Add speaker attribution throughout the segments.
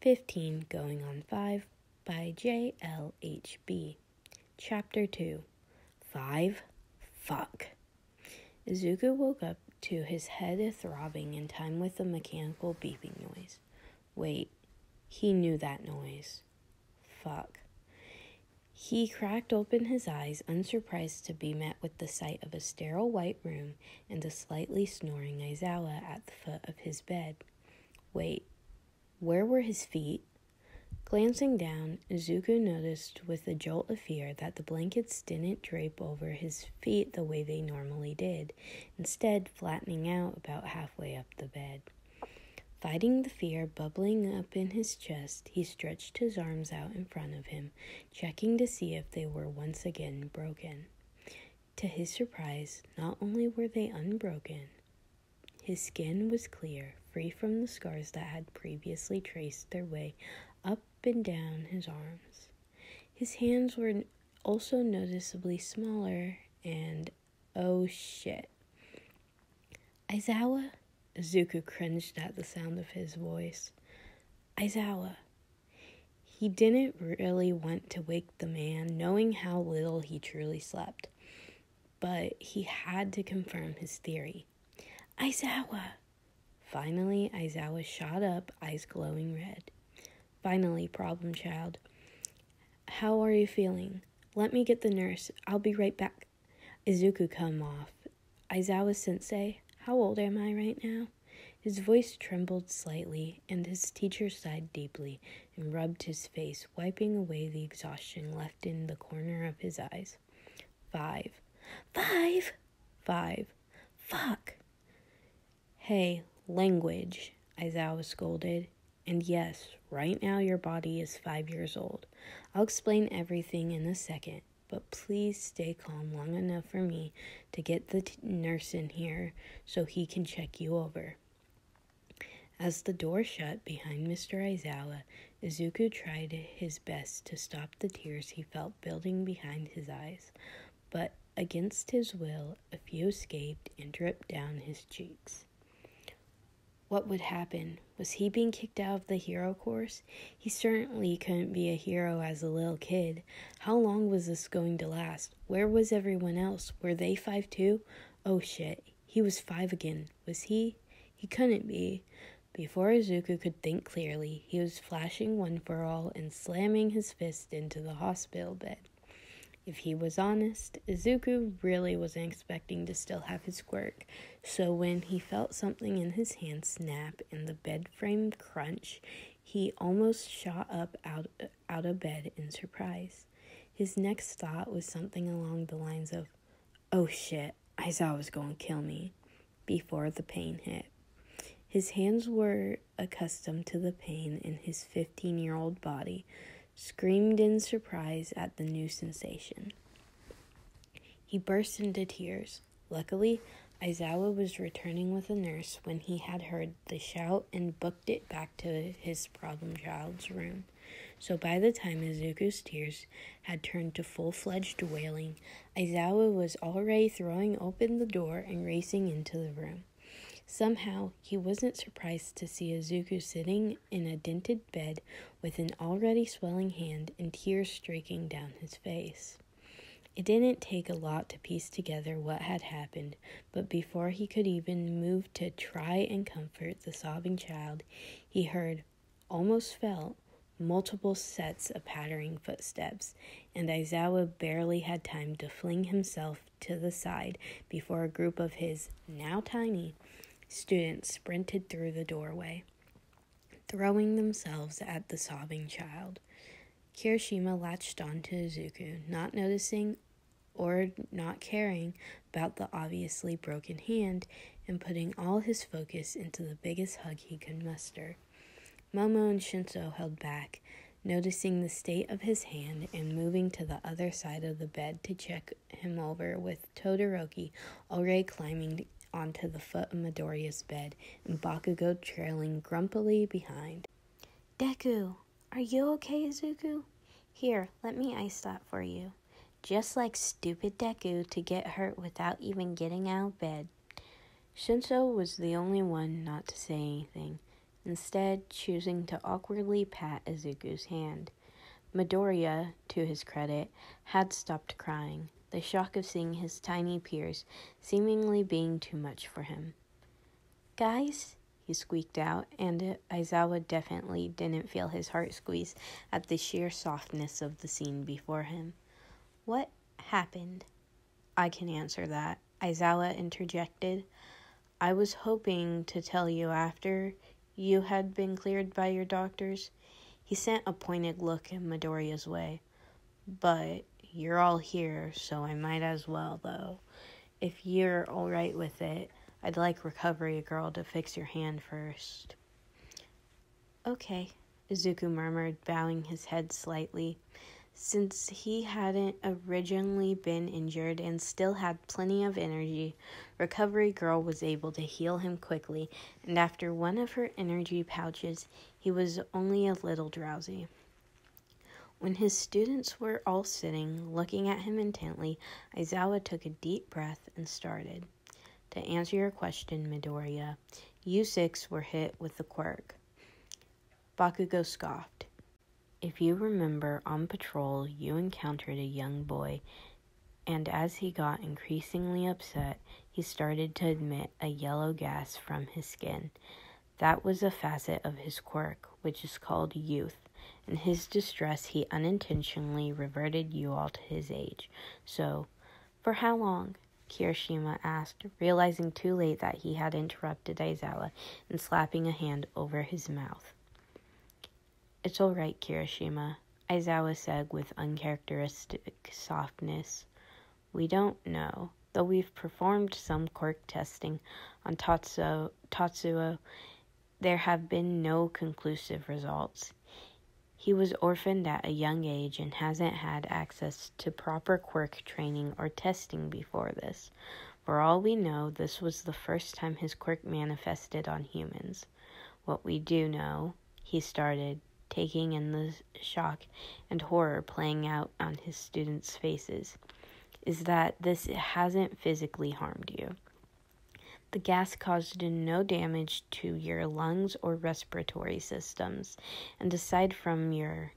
Speaker 1: 15 going on 5 by JLHB. Chapter 2. 5. Fuck. Izuku woke up to his head throbbing in time with the mechanical beeping noise. Wait, he knew that noise. Fuck. He cracked open his eyes, unsurprised to be met with the sight of a sterile white room and a slightly snoring Aizawa at the foot of his bed. Wait, where were his feet? Glancing down, Izuku noticed with a jolt of fear that the blankets didn't drape over his feet the way they normally did, instead flattening out about halfway up the bed. Fighting the fear bubbling up in his chest, he stretched his arms out in front of him, checking to see if they were once again broken. To his surprise, not only were they unbroken, his skin was clear, free from the scars that had previously traced their way up and down his arms. His hands were also noticeably smaller, and oh shit. Aizawa? Izuku cringed at the sound of his voice. Aizawa. He didn't really want to wake the man, knowing how little he truly slept, but he had to confirm his theory. Aizawa. Finally, Aizawa shot up, eyes glowing red. Finally, problem child. How are you feeling? Let me get the nurse. I'll be right back. Izuku come off. Aizawa-sensei, how old am I right now? His voice trembled slightly, and his teacher sighed deeply and rubbed his face, wiping away the exhaustion left in the corner of his eyes. 5. 5? 5. Fuck. Hey, language, Aizawa scolded. And yes, right now your body is 5 years old. I'll explain everything in a second, but please stay calm long enough for me to get the nurse in here so he can check you over. As the door shut behind Mr. Aizawa, Izuku tried his best to stop the tears he felt building behind his eyes, but against his will, a few escaped and dripped down his cheeks. What would happen? Was he being kicked out of the hero course? He certainly couldn't be a hero as a little kid. How long was this going to last? Where was everyone else? Were they 5 too? Oh shit, he was 5 again. Was he? He couldn't be. Before Izuku could think clearly, he was flashing one for all and slamming his fist into the hospital bed. If he was honest, Izuku really wasn't expecting to still have his quirk, so when he felt something in his hand snap and the bed frame crunch, he almost shot up out of bed in surprise. His next thought was something along the lines of, oh shit, Aizawa was going to kill me, before the pain hit. His hands were accustomed to the pain in his 15-year-old body, screamed in surprise at the new sensation. He burst into tears. Luckily, Aizawa was returning with a nurse when he had heard the shout and booked it back to his problem child's room. So by the time Izuku's tears had turned to full-fledged wailing, Aizawa was already throwing open the door and racing into the room. Somehow, he wasn't surprised to see Izuku sitting in a dented bed with an already swelling hand and tears streaking down his face. It didn't take a lot to piece together what had happened, but before he could even move to try and comfort the sobbing child, he heard, almost felt, multiple sets of pattering footsteps, and Aizawa barely had time to fling himself to the side before a group of his, now tiny, students sprinted through the doorway, throwing themselves at the sobbing child. Kirishima latched on to Izuku, not noticing or not caring about the obviously broken hand, and putting all his focus into the biggest hug he could muster. Momo and Shinso held back, noticing the state of his hand and moving to the other side of the bed to check him over, with Todoroki already climbing onto the foot of Midoriya's bed, and Bakugo trailing grumpily behind. Deku, are you okay, Izuku? Here, let me ice that for you. Just like stupid Deku to get hurt without even getting out of bed. Shinso was the only one not to say anything. instead choosing to awkwardly pat Izuku's hand. Midoriya, to his credit, had stopped crying, the shock of seeing his tiny peers seemingly being too much for him. "Guys," he squeaked out, and Aizawa definitely didn't feel his heart squeeze at the sheer softness of the scene before him. "What happened?" "I can answer that," Aizawa interjected. "I was hoping to tell you after you had been cleared by your doctors." He sent a pointed look in Midoriya's way. "But you're all here, so I might as well, though. If you're all right with it, I'd like Recovery Girl to fix your hand first." "Okay," Izuku murmured, bowing his head slightly. Since he hadn't originally been injured and still had plenty of energy, Recovery Girl was able to heal him quickly, and after one of her energy pouches, he was only a little drowsy. When his students were all sitting, looking at him intently, Aizawa took a deep breath and started. "To answer your question, Midoriya, you six were hit with the quirk." Bakugo scoffed. "If you remember, on patrol, you encountered a young boy, and as he got increasingly upset, he started to emit a yellow gas from his skin. That was a facet of his quirk, which is called youth. In his distress, he unintentionally reverted you all to his age. So, for how long?" Kirishima asked, realizing too late that he had interrupted Aizawa and slapping a hand over his mouth. "It's all right, Kirishima," Aizawa said with uncharacteristic softness. "We don't know, though we've performed some quirk testing on Tatsuo. There have been no conclusive results. He was orphaned at a young age and hasn't had access to proper quirk training or testing before this. For all we know, this was the first time his quirk manifested on humans. What we do know," he started, taking in the shock and horror playing out on his students' faces, "is that this hasn't physically harmed you. The gas caused no damage to your lungs or respiratory systems, and aside from your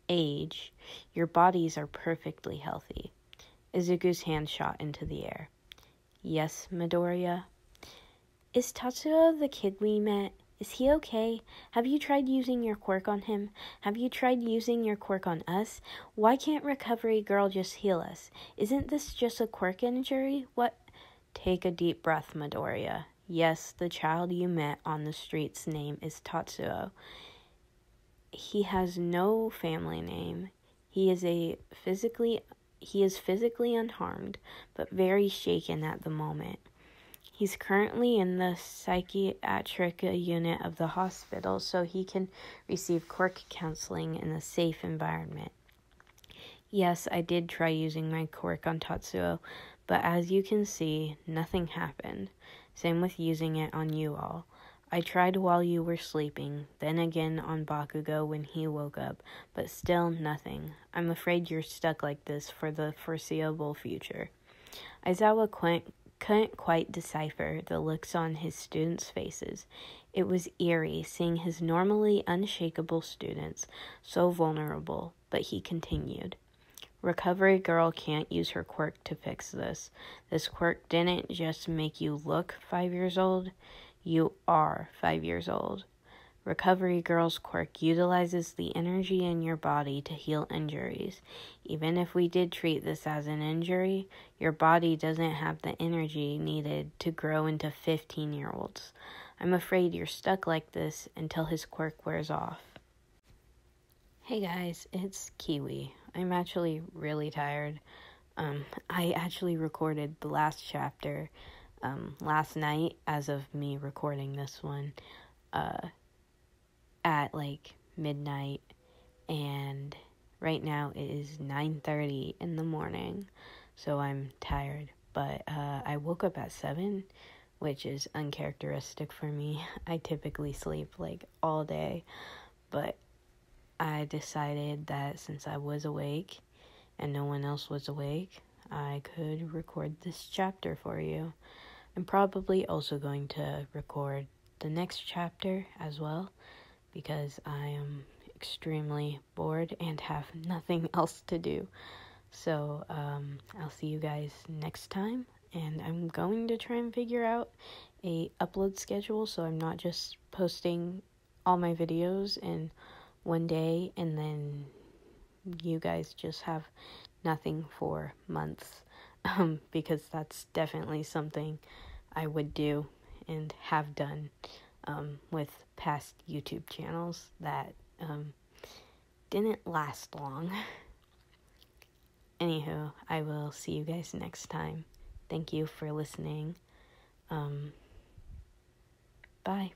Speaker 1: age, your bodies are perfectly healthy." Izuku's hand shot into the air. "Yes, Midoriya?" "Is Tatsuo the kid we met? Is he okay? Have you tried using your quirk on him? Have you tried using your quirk on us? Why can't Recovery Girl just heal us? Isn't this just a quirk injury? What?" "Take a deep breath, Midoriya. Yes, the child you met on the street's name is Tatsuo. He has no family name. He is physically unharmed, but very shaken at the moment. He's currently in the psychiatric unit of the hospital, so he can receive quirk counseling in a safe environment. Yes, I did try using my quirk on Tatsuo, but as you can see, nothing happened. Same with using it on you all. I tried while you were sleeping, then again on Bakugo when he woke up, but still nothing. I'm afraid you're stuck like this for the foreseeable future." Aizawa couldn't quite decipher the looks on his students' faces. It was eerie seeing his normally unshakable students so vulnerable, but he continued. "Recovery Girl can't use her quirk to fix this. This quirk didn't just make you look 5 years old. You are 5 years old. Recovery Girl's quirk utilizes the energy in your body to heal injuries. Even if we did treat this as an injury, your body doesn't have the energy needed to grow into 15-year-olds. I'm afraid you're stuck like this until his quirk wears off." Hey guys, it's Kiwi. I'm actually really tired. I actually recorded the last chapter last night as of me recording this one at like midnight, and right now it is 9:30 in the morning, so I'm tired. But I woke up at 7, which is uncharacteristic for me. I typically sleep like all day, but I decided that since I was awake and no one else was awake, I could record this chapter for you. I'm probably also going to record the next chapter as well, because I am extremely bored and have nothing else to do. So I'll see you guys next time, and I'm going to try and figure out a upload schedule so I'm not just posting all my videos in one day and then you guys just have nothing for months, because that's definitely something I would do and have done with past YouTube channels that didn't last long. Anywho, I will see you guys next time. Thank you for listening. Bye.